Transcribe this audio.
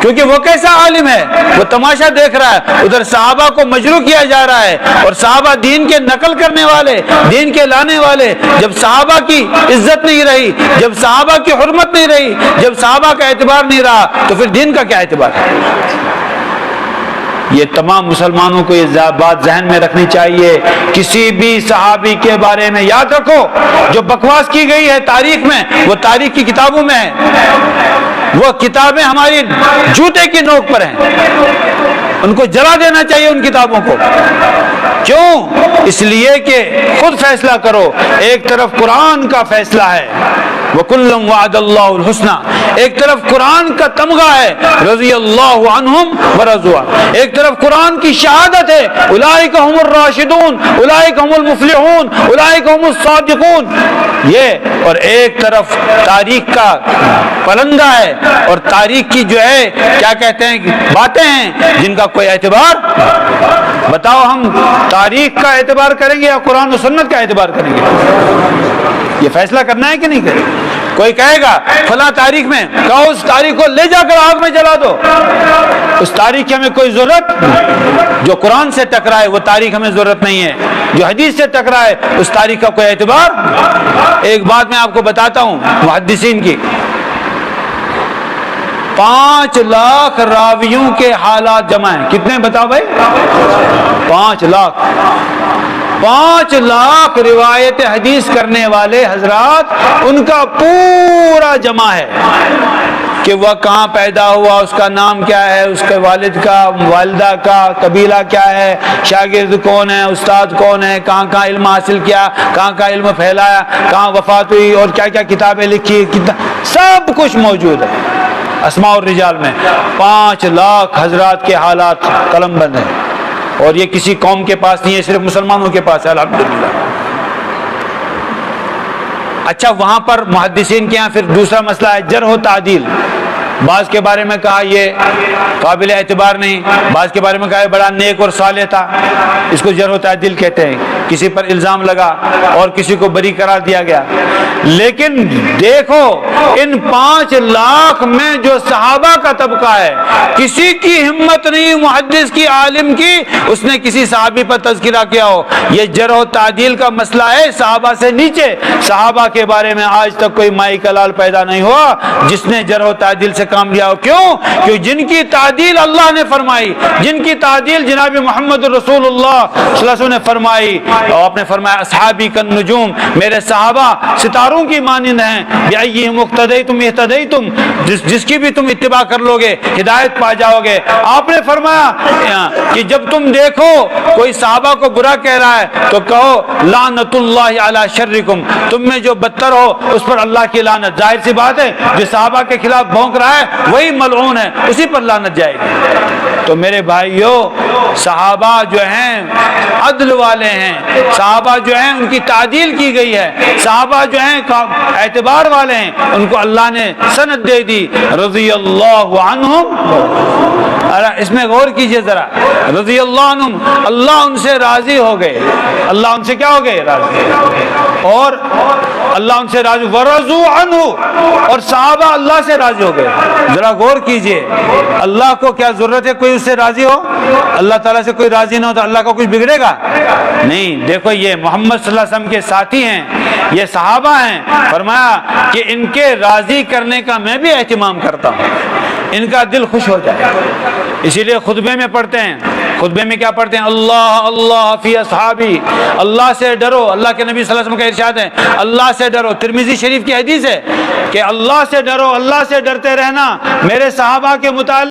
کیونکہ وہ کیسا عالم ہے، وہ تماشا دیکھ رہا ہے، ادھر صحابہ کو مجروح کیا جا رہا ہے، اور صحابہ دین کے نقل کرنے والے، دین کے لانے والے، جب صحابہ کی عزت نہیں رہی، جب صحابہ کی حرمت نہیں رہی، جب صحابہ کا اعتبار نہیں رہا، تو پھر دین کا کیا اعتبار ہے؟ یہ تمام مسلمانوں کو یہ بات ذہن میں رکھنی چاہیے۔ کسی بھی صحابی کے بارے میں یاد رکھو، جو بکواس کی گئی ہے تاریخ میں، وہ تاریخ کی کتابوں میں ہے، وہ کتابیں ہماری جوتے کی نوک پر ہیں، ان کو جلا دینا چاہیے ان کتابوں کو۔ کیوں؟ اس لیے کہ خود فیصلہ کرو، ایک طرف قرآن کا فیصلہ ہے وَكُلًّا وَعَدَ اللَّهُ الْحُسْنَى، ایک طرف قرآن کا تمغہ ہے رضی اللہ عنہم ورضوا، ایک طرف قرآن کی شہادت ہے اولئک هم الراشدون، اولئک هم المفلحون، اولئک هم الصادقون، یہ، اور ایک طرف تاریخ کا پلندہ ہے، اور تاریخ کی جو ہے کیا کہتے ہیں باتیں ہیں جن کا کوئی اعتبار۔ بتاؤ ہم تاریخ کا اعتبار کریں گے یا قرآن و سنت کا اعتبار کریں گے؟ یہ فیصلہ کرنا ہے کہ نہیں کریں؟ کوئی کہے گا فلاں تاریخ میں، کہو اس تاریخ کو لے جا کر آگ میں جلا دو، اس تاریخ کی ہمیں کوئی ضرورت، جو قرآن سے ٹکرائے وہ تاریخ ہمیں ضرورت نہیں ہے، جو حدیث سے ٹکرائے اس تاریخ کا کوئی اعتبار۔ ایک بات میں آپ کو بتاتا ہوں محدثین کی، 5 لاکھ راویوں کے حالات جمع ہیں، کتنے بتاؤ بھائی؟ 5 لاکھ، 5 لاکھ روایت حدیث کرنے والے حضرات، ان کا پورا جمع ہے کہ وہ کہاں پیدا ہوا، اس کا نام کیا ہے، اس کے والد کا، والدہ کا قبیلہ کیا ہے، شاگرد کون ہے، استاد کون ہے، کہاں کہاں علم حاصل کیا، کہاں کہاں علم پھیلایا، کہاں وفات ہوئی، اور کیا کیا کتابیں لکھی، سب کچھ موجود ہے اسماء الرجال میں۔ 5 لاکھ حضرات کے حالات قلم بند ہیں، اور یہ کسی قوم کے پاس نہیں ہے، صرف مسلمانوں کے پاس ہے الحمدللہ۔ اچھا، وہاں پر محدثین کے یہاں پھر دوسرا مسئلہ ہے جرح و تعدیل۔ بعض کے بارے میں کہا یہ قابل اعتبار نہیں، بعض کے بارے میں کہا یہ بڑا نیک اور صالح تھا، اس کو جرح و تعدیل کہتے ہیں۔ کسی پر الزام لگا اور کسی کو بری قرار دیا گیا۔ لیکن دیکھو ان 5 لاکھ میں جو صحابہ کا طبقہ ہے، کسی کی ہمت نہیں محدث کی، عالم کی، اس نے کسی صحابی پر تذکرہ کیا ہو۔ یہ جرح و تعدیل کا مسئلہ ہے صحابہ سے نیچے۔ صحابہ کے بارے میں آج تک کوئی مائی کا لال پیدا نہیں ہوا جس نے جرح و تعدیل سے کام لیا ہو۔ کیوں؟ کہ جن کی تعدیل اللہ نے فرمائی، جن کی تعدیل جناب محمد رسول اللہ صلی اللہ علیہ وسلم نے فرمائی، اور آپ نے فرمایا اصحابی کالنجوم، میرے صحابہ ستاروں کی مانند ہیں، بِأَيِّهِمْ اقْتَدَيْتُمْ اهْتَدَيْتُمْ، جس کی بھی تم اتباع کر لو گے ہدایت پا جاؤ گے۔ آپ نے فرمایا کہ جب تم دیکھو کوئی صحابہ کو برا کہہ رہا ہے تو کہو لعنت اللہ علی شرکم، تم میں جو بدتر ہو اس پر اللہ کی لعنت۔ ظاہر سی بات ہے جو صحابہ کے خلاف بھونک رہا ہے وہی ملعون ہے، اسی پر لعنت جائے گی۔ تو میرے بھائیو، صحابہ جو ہیں عدل والے ہیں، صحابہ جو ہیں ان کی تعدیل کی گئی ہے، صحابہ جو ہیں اعتبار والے ہیں، ان کو اللہ نے سند دے دی رضی اللہ عنہم۔ اس میں غور کیجئے ذرا، رضی اللہ عنہم، اللہ ان سے راضی ہو گئے، اللہ ان سے کیا ہو گئے؟ راضی، اور اللہ ان سے راضی، ورضوا عنہ، اور صحابہ اللہ سے راضی ہو گئے۔ ذرا غور کیجئے، اللہ کو کیا ضرورت ہے کوئی اس سے راضی ہو؟ اللہ تعالیٰ سے کوئی راضی نہ ہو تو اللہ کا کچھ بگڑے گا؟ نہیں۔ دیکھو یہ محمد صلی اللہ علیہ وسلم کے ساتھی ہیں، یہ صحابہ ہیں، فرمایا کہ ان کے راضی کرنے کا میں بھی اہتمام کرتا ہوں، ان کا دل خوش ہو جائے۔ اسی لیے خطبے میں پڑھتے ہیں، خطبے میں کیا پڑھتے ہیں؟ اللہ اللہ فی اصحابی، اللہ سے ڈرو۔ اللہ کے نبی صلی اللہ علیہ وسلم کا ارشاد ہے اللہ سے ڈرو، ترمذی شریف کی حدیث ہے کہ اللہ سے ڈرو، اللہ سے ڈرتے رہنا، میرے صحابہ کے متعلق